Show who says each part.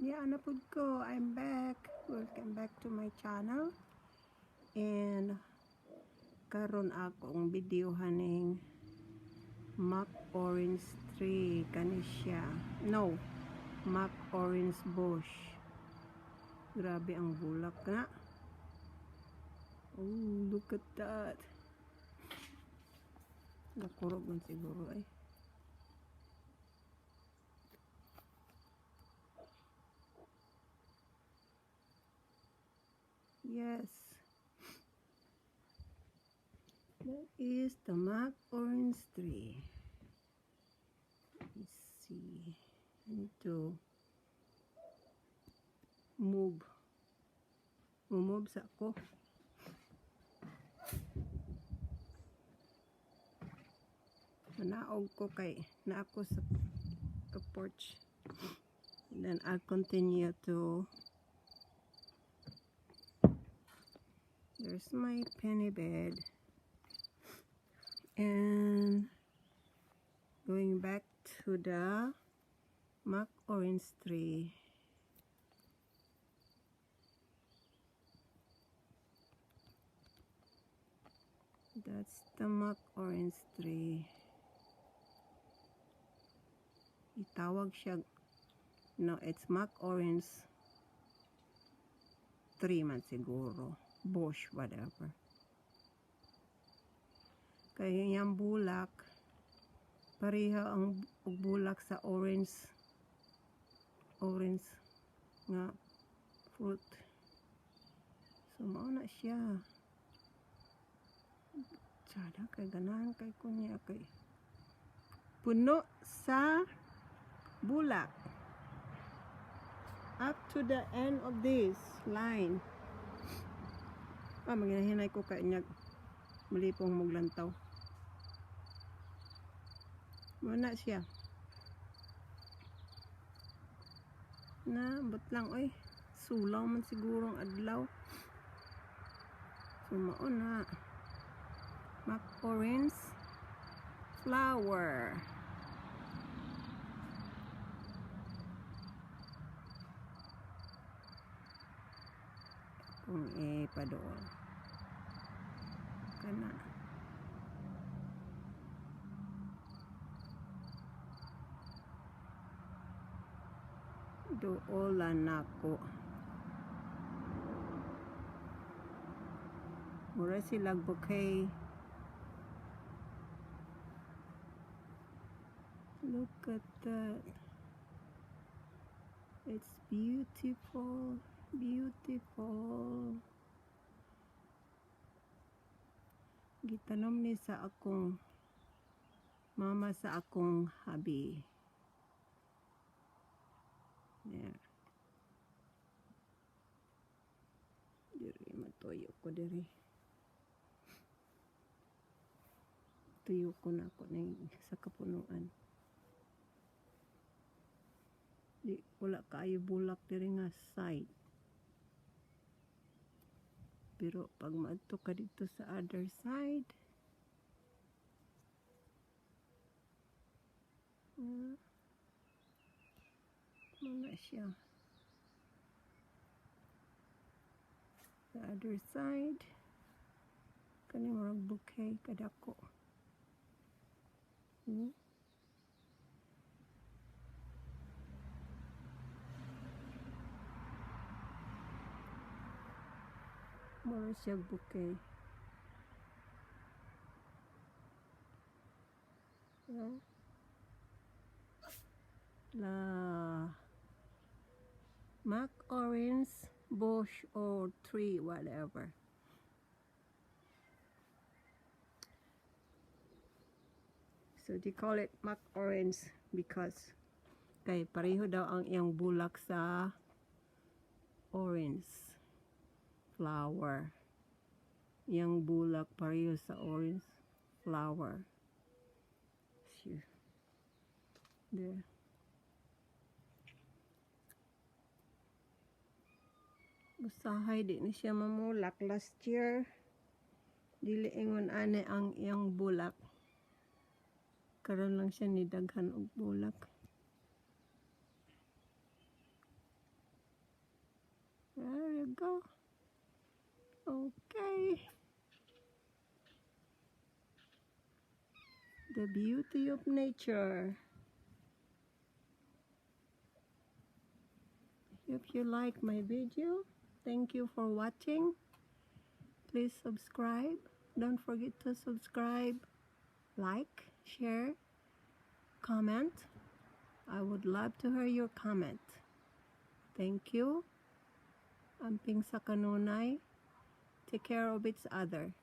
Speaker 1: Yeah, napud ko. I'm back. Welcome back to my channel. And karon akong video haning Mac Orange tree kani siya. No, Mac Orange bush. Grabe ang bulak na. Oh, look at that. Nakurog man siguro eh. Yes. That is the Mac Orange tree. Let's see. I need to move sa ako. Manaog ko kay na ako sa porch. And then I'll continue to. There's my penny bed. And going back to the Mac Orange tree. That's the Mac Orange tree. Itawag siya, no, it's Mac Orange tree man siguro, bush, whatever. Kaya yung bulak, pareha ang bulak sa orange nga fruit. So mao na siya. Sada kay ganahan kay kunya kay puno sa bulak up to the end of this line. Maginahinay ko kay nyag malipong muglantaw. Muna siya. Na lang oy. Sulaw man sigurong adlaw. So mao na. Mac Orange flower. Kung padoon kana doolan nako mura silang bouquet. Look at that. It's beautiful. Beautiful. Gitanom ni sa akong mama sa akong habi. There. Diri matuyo ko diri. Tuyo ko na ako sa kapunuan. Di wala kaayo bulak diri nga side. Pero pag maadto ka dito sa other side, muna siya. The other side, kani murag bouquet kadako. Mura siya bouquet. La Mac Orange bush or tree, whatever. So they call it Mac Orange because kay pareho daw ang iyang bulak sa orange flower. Yang bulak pareho sa orange flower. There. Usahay di na siya mamulak last year. Dili ingon ane ang iyang bulak. Karon lang siya ni daghan og bulak. you go. Okay. The beauty of nature. If you like my video, thank you for watching. Please subscribe. Don't forget to subscribe, like, share, comment. I would love to hear your comment. Thank you. Amping sa kanunay. Take care of each other.